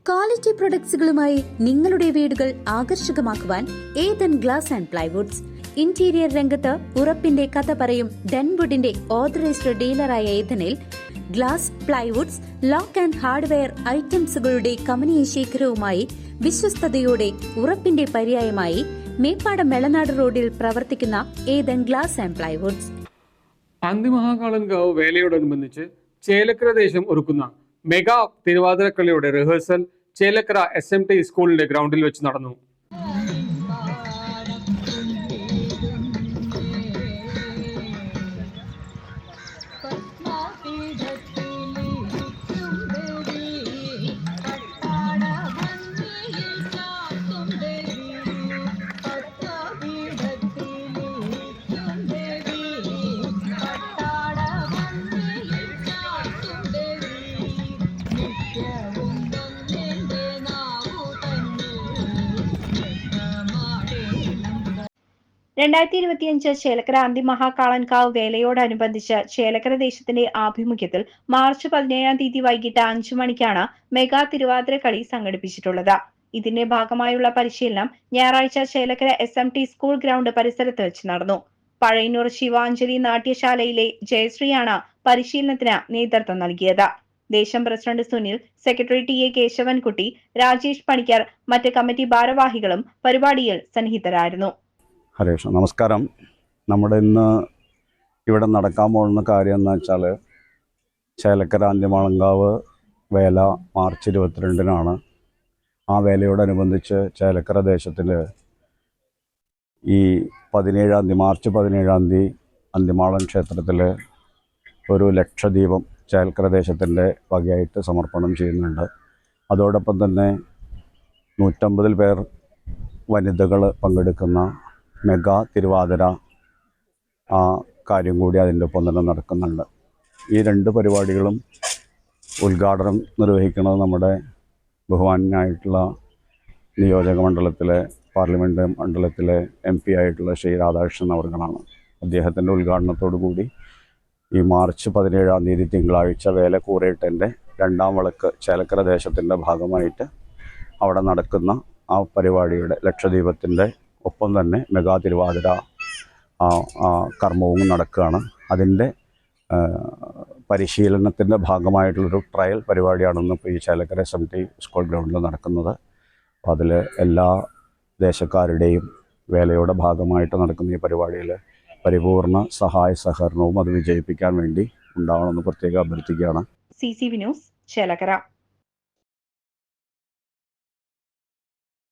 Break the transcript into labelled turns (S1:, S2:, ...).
S1: Quality പ്രൊഡക്ട്സുകളുമായി നിങ്ങളുടെ വീടുകൾ ആകർഷകമാക്കുവാൻ Ethan glass and plywoods. Interior രംഗത്ത് ഉറപ്പിന്റെ കഥ പറയും ഡെൻവുഡിന്റെ ഓതറൈസ്ഡ് ഡീലറായ ഏതനിൽ glass, plywoods, lock and hardware ഐറ്റംസുകളുടെ കമനീയ ശേഖരവുമായി വിശ്വസ്തയോടെ ഉറപ്പിന്റെ പര്യായമായി മേപ്പാടം മെളനാട് റോഡിൽ പ്രവർത്തിക്കുന്ന Ethan glass and plywoods.
S2: Anthimahakalankavu വേലയോടനുബന്ധിച്ച് ചേലക്കര ദേശം ഒരുക്കുന്ന മെഗാ തിരുവാതിരക്കളിയുടെ റിഹേഴ്സൽ ചേലക്കര SMT സ്കൂളിന്റെ ഗ്രൗണ്ടിൽ വെച്ച് നടന്നു.
S3: ചേലക്കര അന്തിമഹാകാളൻകാവ് വേലയോടനുബന്ധിച്ച് ചേലക്കര ദേശത്തിന്റെ ആഭിമുഖ്യത്തിൽ മാർച്ച് 17 വൈകിട്ട് 5 മണിക്കാണ് മെഗാ തിരുവാതിരക്കളി സംഘടിപ്പിച്ചിട്ടുള്ളത്. ഇതിന്റെ ഭാഗമായുള്ള പരിശീലനം ഞായറാഴ്ച ചേലക്കര SMT സ്കൂൾ ഗ്രൗണ്ട് പരിസരത്ത് വെച്ച് നടന്നു. പഴയന്നൂർ ശിവാഞ്ജലി നാട്യശാലയിലെ ജയശ്രീയാണ് പരിശീലനത്തിന് നേതൃത്വം നൽകിയത്. ദേശം president Sunil, secretary TA Keshavankutty, Rajesh Panicker, മറ്റ് കമ്മിറ്റി ഭാരവാഹികളും പരിപാടിയിൽ സന്നിഹിതരായിരുന്നു.
S4: ഹരേഷ്, നമസ്കാരം. നമ്മുടെ ഇന്ന് ഇവിടെ നടക്കാൻ പോകുന്ന കാര്യം എന്ന് വെച്ചാൽ ചേലക്കര അന്തിമഹാകാളൻകാവ് വേല മാർച്ച് 22-നാണ്. ആ വേലയോടനുബന്ധിച്ച് ചേലക്കര ദേശത്തിൽ ഈ മാർച്ച് 17 അന്തിമാളൻ ക്ഷേത്രത്തിൽ ഒരു ലക്ഷദീപം ചേലക്കര ദേശത്തിൻ്റെ വകയായിട്ട് സമർപ്പണം ചെയ്യുന്നുണ്ട്. അതോടൊപ്പം തന്നെ 150 പേർ വനിതകൾ പങ്കെടുക്കുന്ന മെഗാ തിരുവാതിര ആ കാര്യം കൂടി അതിൻ്റെ ഒപ്പം തന്നെ നടക്കുന്നുണ്ട്. ഈ രണ്ട് പരിപാടികളും ഉദ്ഘാടനം നിർവഹിക്കുന്നത് നമ്മുടെ ബഹുമാന്യനായിട്ടുള്ള നിയോജക മണ്ഡലത്തിലെ പാർലമെൻറ്റ് മണ്ഡലത്തിലെ MP ആയിട്ടുള്ള ശ്രീ രാധാകൃഷ്ണൻ അവർകളാണ്. അദ്ദേഹത്തിൻ്റെ ഉദ്ഘാടനത്തോടു കൂടി ഈ മാർച്ച് 17 തിങ്കളാഴ്ച വേലക്കൂറേട്ടൻ്റെ 2ാം വിളക്ക് ചേലക്കര ദേശത്തിൻ്റെ ഭാഗമായിട്ട് അവിടെ നടക്കുന്ന ആ പരിപാടിയുടെ ലക്ഷദീപത്തിൻ്റെ ഒപ്പം തന്നെ മെഗാ തിരുവാതിര കർമ്മവും നടക്കുകയാണ്. അതിൻ്റെ പരിശീലനത്തിൻ്റെ ഭാഗമായിട്ടുള്ളൊരു ട്രയൽ പരിപാടിയാണെന്ന് ഇപ്പോൾ ഈ ചേലക്കര SMT സ്കൂൾ ഗ്രൗണ്ടിൽ നടക്കുന്നത്. അപ്പോൾ അതിൽ എല്ലാ ദേശക്കാരുടെയും വേലയുടെ ഭാഗമായിട്ട് നടക്കുന്ന ഈ പരിപാടിയിൽ പരിപൂർണ സഹായ സഹകരണവും അത് വിജയിപ്പിക്കാൻ വേണ്ടി ഉണ്ടാവണമെന്ന് പ്രത്യേകം അഭ്യർത്ഥിക്കുകയാണ്.
S3: CCV news Chelakkara.